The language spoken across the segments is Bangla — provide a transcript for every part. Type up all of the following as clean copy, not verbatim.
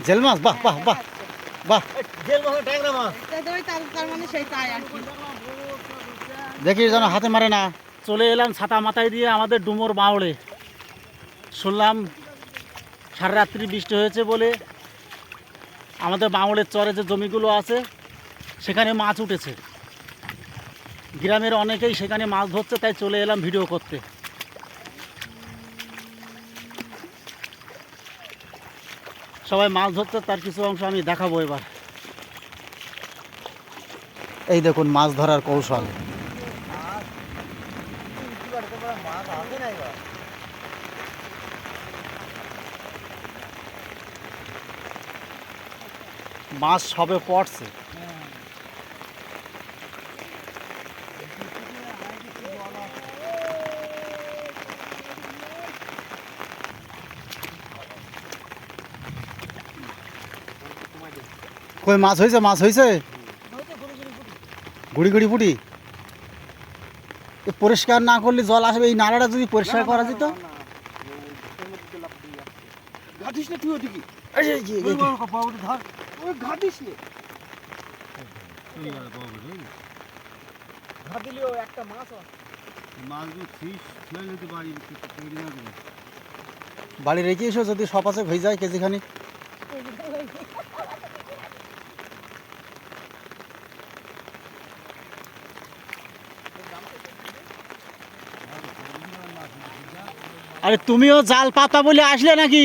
জেল মাছ, বাহ বাহ বাহ বাহ। দেখি যেন হাতে মারে না। চলে এলাম ছাতা মাথায় দিয়ে আমাদের ডুমোর বাউড়ে। শুনলাম সারা রাত্রি বৃষ্টি হয়েছে বলে আমাদের বাউড়ের চরে যে জমিগুলো আছে সেখানে মাছ উঠেছে। গ্রামের অনেকেই সেখানে মাছ ধরছে, তাই চলে এলাম ভিডিও করতে। সবাই মাছ ধরছে, তার কিছু অংশ আমি দেখাবো এবার। এই দেখুন মাছ ধরার কৌশল। মাছ সবে পড়ছে। কই মাছ হয়েছে? মাছ হয়েছে গুড়ি গুড়ি ফুটি। পরিষ্কার না করলে জল আসবে। এই নালাটা যদি পরিষ্কার করা যেত। বাড়ি রেখে এসো, যদি সব আছে হয়ে যায় কেজিখানি। আরে তুমিও জাল পাতা বলে আসলে নাকি?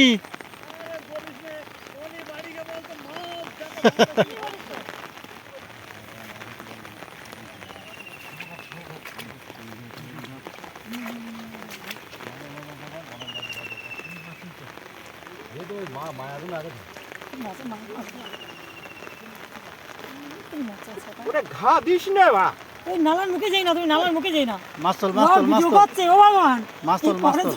ঘা দিস না বা ওই নালার মুখে যাই না, তুমি নালার মুখে যাই না। মাছ তোল, মাছ তোল, মাছ তোল, করছে ও ভগবান। মাছ তোল, মাছ তোল।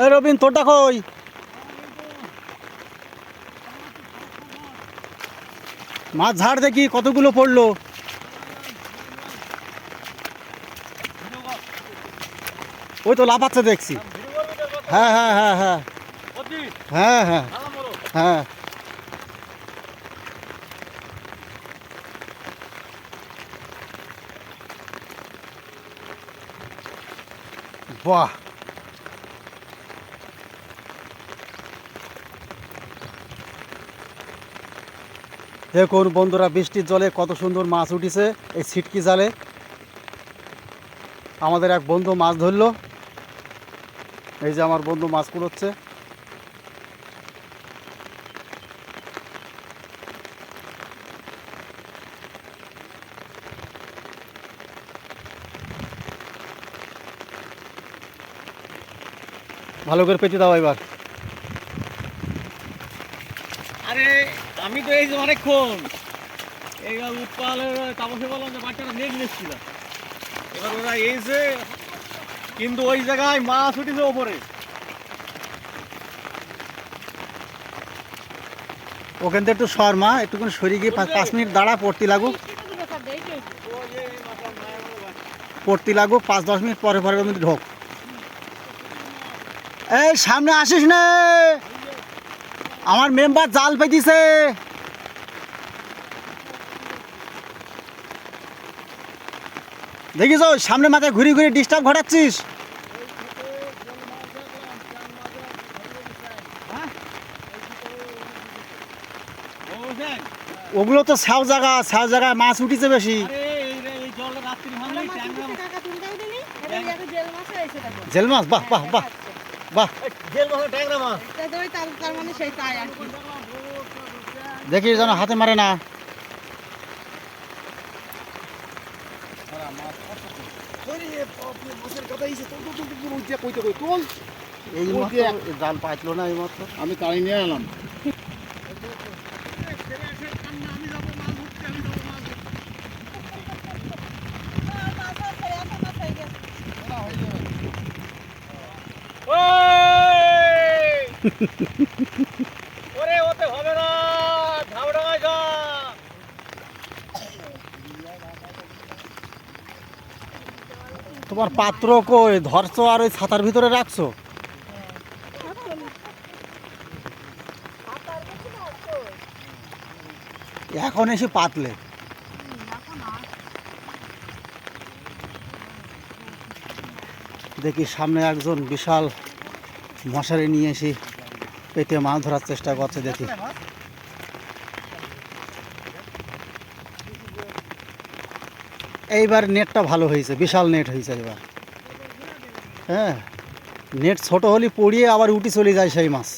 এই রবিন, তোরটা কই? মাছ ঝাড় দেখি কতগুলো পড়লো। ওই তো লাফাচ্ছে দেখছি। হ্যাঁ হ্যাঁ হ্যাঁ হ্যাঁ হ্যাঁ হ্যাঁ হ্যাঁ। বাহ, দেখুন বন্ধুরা, বৃষ্টির জলে কত সুন্দর মাছ উঠেছে এই ছিটকি জালে। আমাদের এক বন্ধু মাছ ধরলো। এই যে আমার বন্ধু মাছ কুড়োচ্ছে। ভালো করে পেঁচে দাও এবার। আরে আমি তো এই যে অনেকক্ষণ এই উৎপালের তাপসে বললাম যে বাচ্চাটা নেট নিচ্ছিল। এবার ওরা এসে কিন্তু ওই জায়গায় মাছ উঠেছে ওপরে। ওখান থেকে একটু শর্মা একটুখানি সরিয়ে গিয়ে 5 মিনিট দাঁড়া, পড়তে লাগুক। পড়তে লাগুক 5-10 মিনিট পরে পরে কিন্তু ঢোক। এই সামনে আসিস না, আমার মেম্বার জাল পেয়েছে। দেখিস সামনে মাথায় ঘুরে ঘুরে ডিস্টার্ব ঘটাচ্ছিস। ওগুলো তো ছাও জায়গায় মাছ উঠেছে বেশি। জেল মাছ, বাহ বাহ বাহ বাহ। দেখি যেন হাতে মারে না। এই মাত্র জাল পাইছিল না এই মাত্র আমি তাড়ি নিয়ে এলাম। ওরে ওতে হবে না, ঝাউডাঙ্গায় যা। তোমার পাত্র কই ধরছো আর ওই ছাতার ভিতরে রাখছো? এখন এসে পাতলে। দেখি সামনে একজন বিশাল মশারি নিয়ে এসে পেটে মাছ ধরার চেষ্টা করছে, দেখি। এইবার নেটটা ভালো হয়েছে, বিশাল নেট হয়েছে এবার। হ্যাঁ, নেট ছোট হলে পড়িয়ে আবার উঠে চলে যায় সেই মাছ।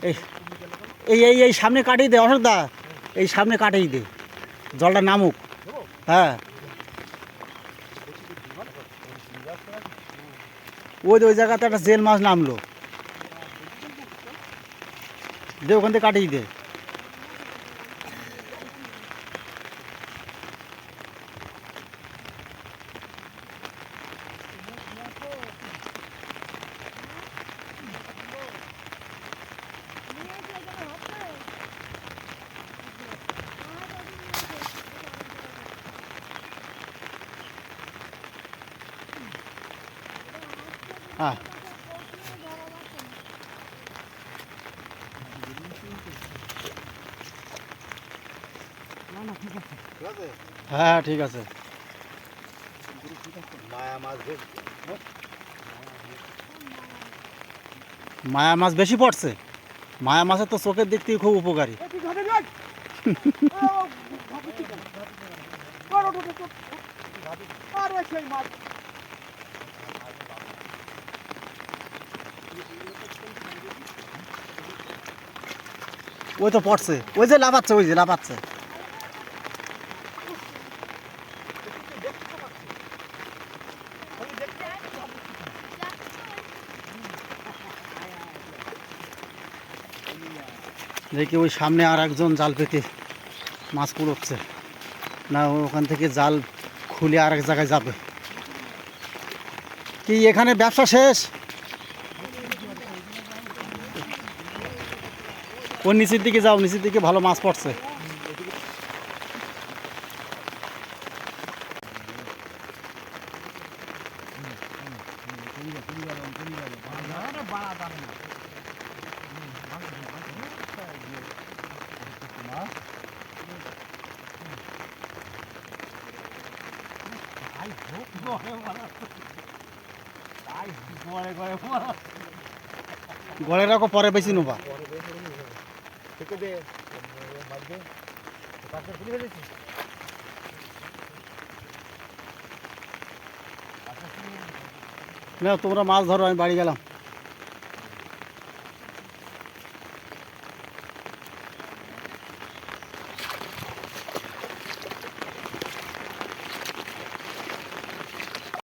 এই এই এই এই সামনে কাটিয়ে দে অশোক দা, এই সামনে কাটিয়ে দে, জলটা নামুক। হ্যাঁ, ওই ওই জায়গাতে একটা জেল মাছ নামলো, দে ওখান থেকে কাটিয়ে দে। হ্যাঁ, হ্যাঁ ঠিক আছে। মায়া মাছ বেশি পড়ছে। মায়া মাছের তো চোখের দিক থেকে খুব উপকারী। ওই তো পড়ছে, ওই যে লাফাচ্ছে, ওই যে লাফাচ্ছে। দেখি ওই সামনে আর একজন জাল পেতে মাছ কুড়োচ্ছে না, ওখান থেকে জাল খুলে আর এক জায়গায় যাবে। কি এখানে ব্যবসা শেষ? ওর নিচের দিকে যাও, নিচের দিকে ভালো মাছ পড়ছে। গড়ে রাখো, পরে বেশি নেবা। না তোমরা মাছ ধরো, আমি বাড়ি গেলাম।